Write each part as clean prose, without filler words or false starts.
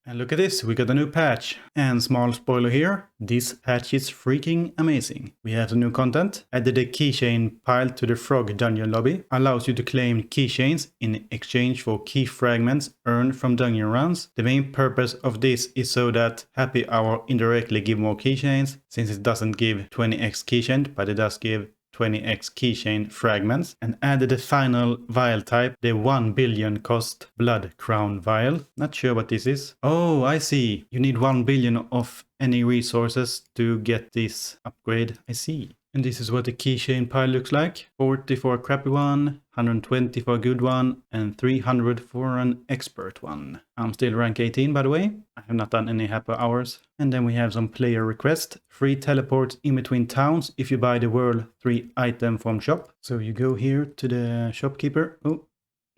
And look at this, we got a new patch. And small spoiler here, this patch is freaking amazing. We have some new content, added a keychain pile to the frog dungeon lobby, allows you to claim keychains in exchange for key fragments earned from dungeon runs. The main purpose of this is so that Happy Hour indirectly give more keychains, since it doesn't give 20x keychain, but it does give 20x keychain fragments, and added the final vial type, the 1 billion cost Blood-Crown Vial. Not sure what this is. Oh, I see. You need 1 billion of any resources to get this upgrade. I see. And this is what the keychain pile looks like. 40 for a crappy one, 120 for a good one, and 300 for an expert one. I'm still rank 18, by the way. I have not done any happy hours. And then we have some player request. Free teleports in between towns if you buy the World 3 item from shop. So you go here to the shopkeeper. Oh,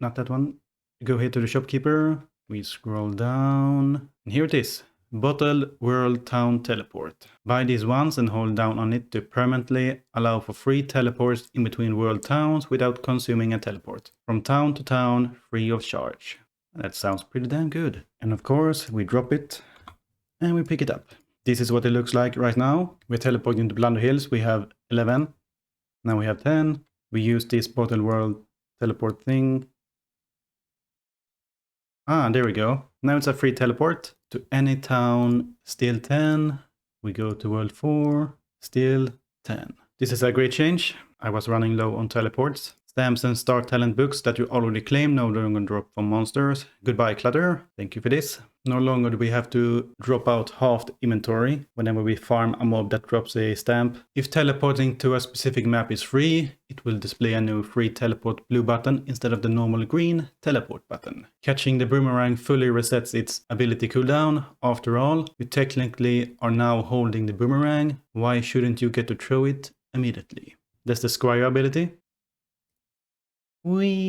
not that one. You go here to the shopkeeper. We scroll down. And here it is. Bottle World Town Teleport. Buy this once and hold down on it to permanently allow for free teleports in between world towns without consuming a teleport. From town to town, free of charge. That sounds pretty damn good. And of course, we drop it and we pick it up. This is what it looks like right now. We're teleporting to Blunder Hills. We have 11. Now we have 10. We use this Bottle World Teleport thing. Ah, there we go. Now it's a free teleport to any town, still 10. We go to World 4, still 10. This is a great change. I was running low on teleports. Stamps and star talent books that you already claimed no longer drop from monsters. Goodbye, clutter. Thank you for this. No longer do we have to drop out half the inventory whenever we farm a mob that drops a stamp. If teleporting to a specific map is free, it will display a new free teleport blue button instead of the normal green teleport button. Catching the boomerang fully resets its ability cooldown. After all, you technically are now holding the boomerang. Why shouldn't you get to throw it immediately? That's the Squire ability. Wee.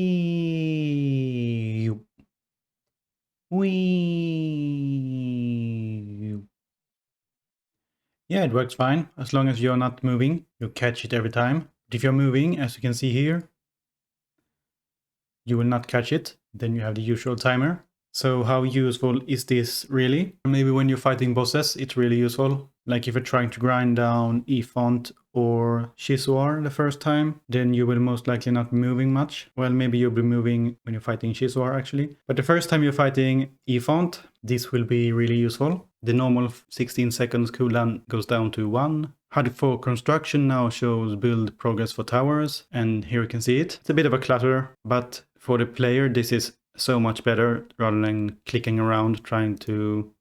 Yeah, it works fine as long as you're not moving. You catch it every time. But if you're moving, as you can see here, you will not catch it. Then you have the usual timer. So how useful is this really? Maybe when you're fighting bosses, it's really useful. Like if you're trying to grind down Efont or Shizuar the first time, then you will most likely not be moving much. Well, maybe you'll be moving when you're fighting Shizuar actually. But the first time you're fighting Efont, this will be really useful. The normal 16 seconds cooldown goes down to 1. HUD for construction now shows build progress for towers. And here you can see it. It's a bit of a clutter, but for the player, this is so much better rather than clicking around trying to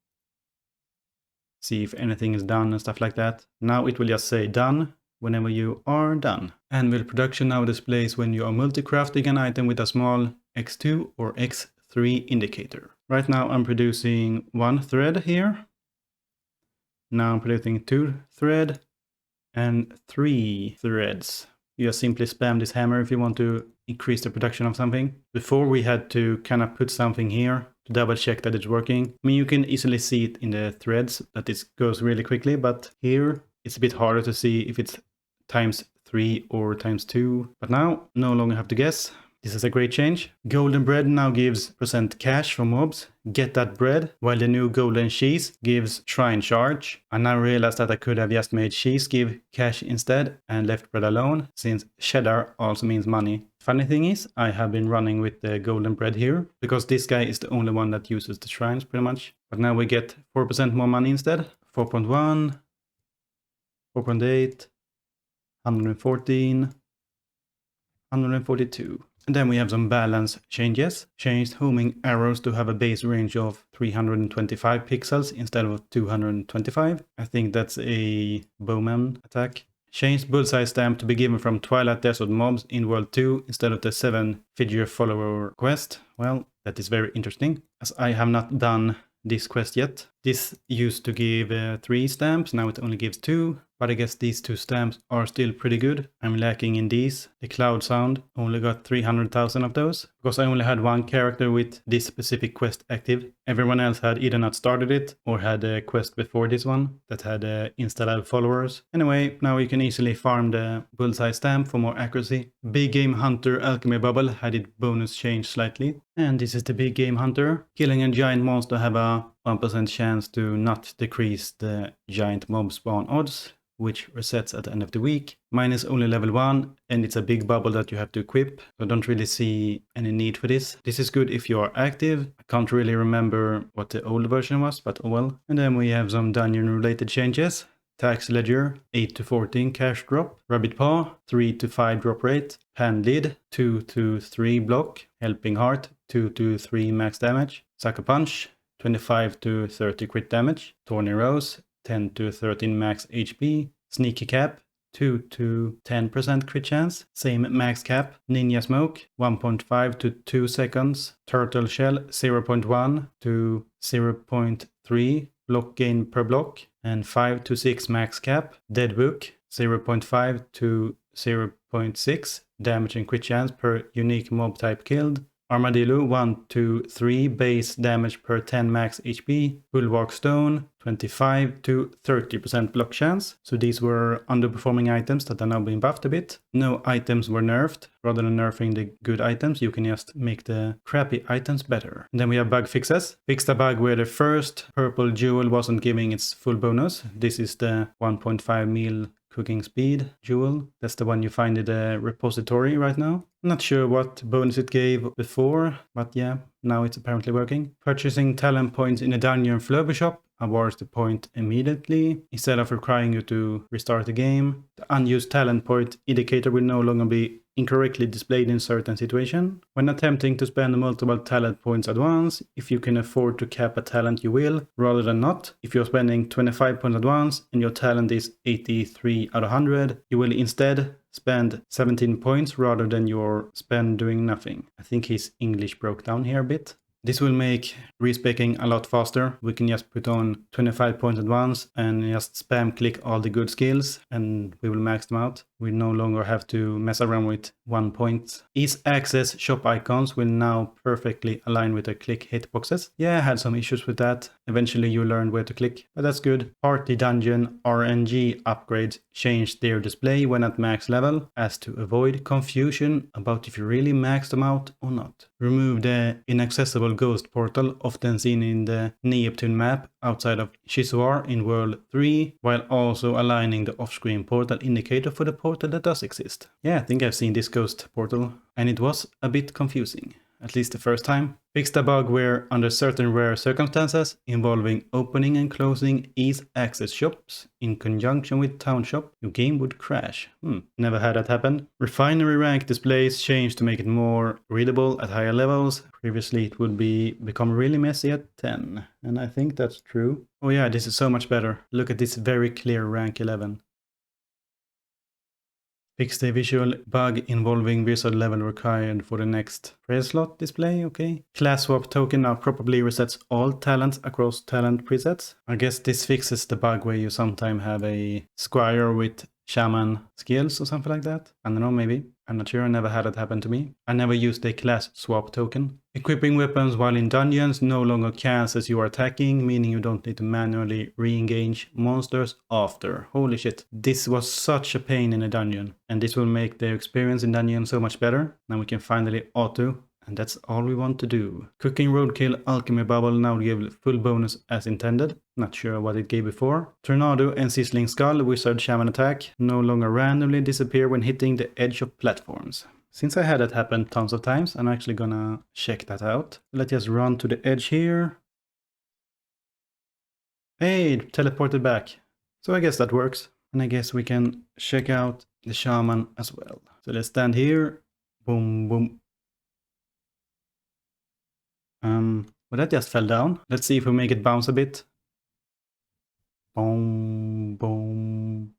see if anything is done and stuff like that. Now it will just say done whenever you are done. Anvil production now displays when you are multi-crafting an item with a small X2 or X3 indicator. Right now I'm producing 1 thread here. Now I'm producing 2 thread and 3 threads. You just simply spam this hammer if you want to increase the production of something. Before we had to kind of put something here to double check that it's working. I mean, you can easily see it in the threads that it goes really quickly, but here it's a bit harder to see if it's ×3 or ×2. But now, no longer have to guess. This is a great change. Golden bread now gives % cash for mobs. Get that bread. While the new golden cheese gives shrine charge. I now realize that I could have just made cheese give cash instead and left bread alone, since cheddar also means money. Funny thing is, I have been running with the golden bread here, because this guy is the only one that uses the shrines pretty much. But now we get 4% more money instead. 4.1, 4.8, 114, 142. And then we have some balance changes. Changed homing arrows to have a base range of 325 pixels instead of 225. I think that's a bowman attack. Changed bullseye stamp to be given from Twilight Desert mobs in World 2 instead of the 7-figure follower quest. Well, that is very interesting, as I have not done this quest yet. This used to give 3 stamps, now it only gives 2. But I guess these 2 stamps are still pretty good. I'm lacking in these. The cloud sound only got 300,000 of those, because I only had one character with this specific quest active. Everyone else had either not started it or had a quest before this one that had insta-lab followers. Anyway, now you can easily farm the bullseye stamp for more accuracy. Big Game Hunter Alchemy Bubble had its bonus changed slightly. And this is the Big Game Hunter. Killing a giant monster have a 1% chance to not decrease the giant mob spawn odds, which resets at the end of the week. Mine is only level 1 and it's a big bubble that you have to equip. So I don't really see any need for this. This is good if you are active. I can't really remember what the old version was, but oh well. And then we have some dungeon related changes. Tax Ledger, 8 to 14 cash drop. Rabbit Paw, 3 to 5 drop rate. Hand Lid, 2 to 3 block. Helping Heart, 2 to 3 max damage. Sucker Punch, 25 to 30 crit damage. Thorny Rose, 10 to 13 max HP. Sneaky Cap, 2 to 10% crit chance. Same max cap. Ninja Smoke, 1.5 to 2 seconds. Turtle Shell, 0.1 to 0.3 block gain per block. And 5 to 6 max cap. Dead Book, 0.5 to 0.6 damage and crit chance per unique mob type killed. Armadillo, 1 to 3 base damage per 10 max HP. Bulwark Stone, 25 to 30% block chance. So these were underperforming items that are now being buffed a bit. No items were nerfed. Rather than nerfing the good items, you can just make the crappy items better. And then we have bug fixes. Fixed a bug where the first purple jewel wasn't giving its full bonus. This is the 1.5 mil cooking speed jewel. That's the one you find in the repository right now. Not sure what bonus it gave before, but yeah, now it's apparently working. Purchasing talent points in a dungeon Flurby shop awards the point immediately instead of requiring you to restart the game. The unused talent point indicator will no longer be incorrectly displayed in certain situation. When attempting to spend multiple talent points at once, if you can afford to cap a talent you will, rather than not. If you're spending 25 points at once and your talent is 83 out of 100, you will instead spend 17 points rather than your spend doing nothing. I think his English broke down here a bit. This will make respeccing a lot faster. We can just put on 25 points at once and just spam click all the good skills and we will max them out. We no longer have to mess around with 1 point. Ease access shop icons will now perfectly align with the click hitboxes. Yeah, I had some issues with that. Eventually you learned where to click, but that's good. Party Dungeon RNG upgrades changed their display when at max level as to avoid confusion about if you really maxed them out or not. Remove the inaccessible ghost portal often seen in the Neptune map outside of Shizuar in World 3, while also aligning the off-screen portal indicator for the portal that does exist. Yeah, I think I've seen this ghost portal, and it was a bit confusing, at least the first time. Fixed a bug where, under certain rare circumstances involving opening and closing ease access shops in conjunction with town shop, your game would crash. Never had that happen. Refinery rank displays changed to make it more readable at higher levels. Previously it would become really messy at 10, and I think that's true. Oh yeah, this is so much better. Look at this very clear rank 11. Fix the visual bug involving wizard level required for the next prayer slot display, okay. Class swap token now probably resets all talents across talent presets. I guess this fixes the bug where you sometimes have a squire with shaman skills or something like that. I don't know, maybe. I'm not sure, I never had it happen to me. I never used a class swap token. Equipping weapons while in dungeons no longer counts as you are attacking, meaning you don't need to manually re-engage monsters after. Holy shit, this was such a pain in a dungeon. And this will make the experience in dungeon so much better. Now we can finally auto. And that's all we want to do. Cooking Roadkill Alchemy Bubble now give full bonus as intended. Not sure what it gave before. Tornado and Sizzling Skull Wizard Shaman attack no longer randomly disappear when hitting the edge of platforms. Since I had that happen tons of times, I'm actually gonna check that out. Let's just run to the edge here. Hey, it teleported back. So I guess that works. And I guess we can check out the Shaman as well. So let's stand here. Boom, boom. Well, that just fell down. Let's see if we make it bounce a bit. Boom, boom.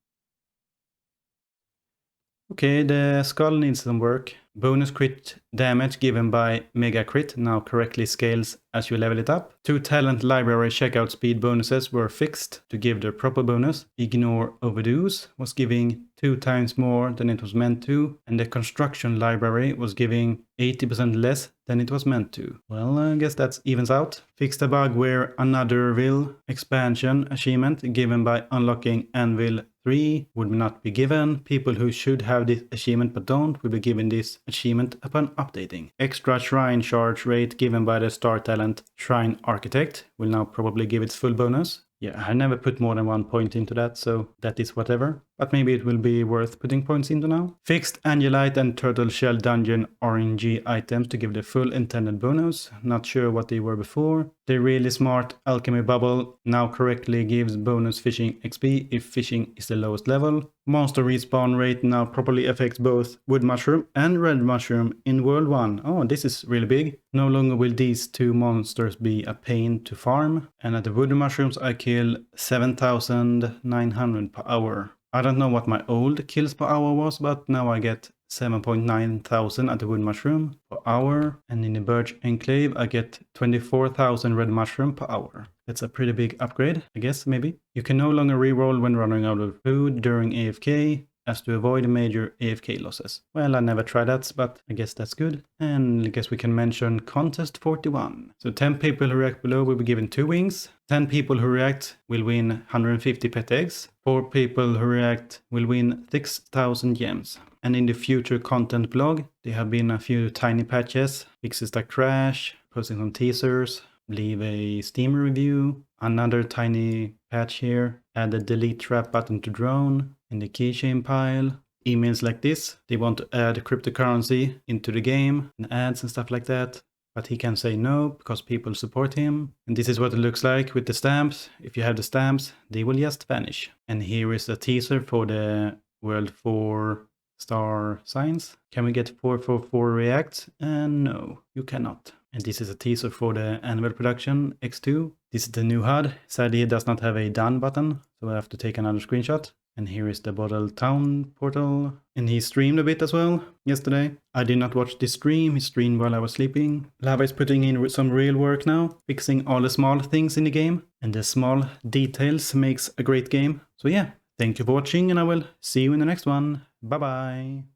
Okay, the skull needs some work. Bonus crit damage given by Mega Crit now correctly scales as you level it up. 2 talent library checkout speed bonuses were fixed to give their proper bonus. Ignore overdues was giving 2 times more than it was meant to, and the construction library was giving 80% less than it was meant to. Well, I guess that evens out. Fixed a bug where another Vil expansion achievement given by unlocking Anvil 3 would not be given. People who should have this achievement but don't will be given this achievement upon updating. Extra shrine charge rate given by the star talent Shrine Architect will now probably give its full bonus. Yeah, I never put more than 1 point into that, so that is whatever. But maybe it will be worth putting points into now. Fixed Angelite and Turtle Shell Dungeon RNG items to give the full intended bonus. Not sure what they were before. The really smart Alchemy Bubble now correctly gives bonus fishing XP if fishing is the lowest level. Monster respawn rate now properly affects both Wood Mushroom and Red Mushroom in World 1. Oh, this is really big. No longer will these 2 monsters be a pain to farm. And at the Wood Mushrooms I kill 7,900 per hour. I don't know what my old kills per hour was, but now I get 7,900 at the Wood Mushroom per hour. And in the Birch Enclave I get 24,000 Red Mushroom per hour. That's a pretty big upgrade, I guess, maybe. You can no longer reroll when running out of food during AFK, as to avoid major AFK losses. Well, I never tried that, but I guess that's good. And I guess we can mention Contest 41. So 10 people who react below will be given 2 wings. 10 people who react will win 150 pet eggs. 4 people who react will win 6,000 gems. And in the future content blog, there have been a few tiny patches. Fixes that crash, posting some teasers, leave a Steam review. Another tiny patch here, add the delete trap button to drone. In the Keychain Pile, emails like this, they want to add cryptocurrency into the game and ads and stuff like that, but he can say no because people support him. And this is what it looks like with the stamps. If you have the stamps, they will just vanish. And here is a teaser for the World 4 star signs. Can we get 444 reacts? And no, you cannot. And this is a teaser for the Annual Production X2. This is the new HUD. Sadly, it does not have a done button, so I have to take another screenshot. And here is the Bottle Town portal. And he streamed a bit as well yesterday. I did not watch this stream. He streamed while I was sleeping. Lava is putting in some real work now, fixing all the small things in the game. And the small details makes a great game. So yeah, thank you for watching and I will see you in the next one. Bye bye.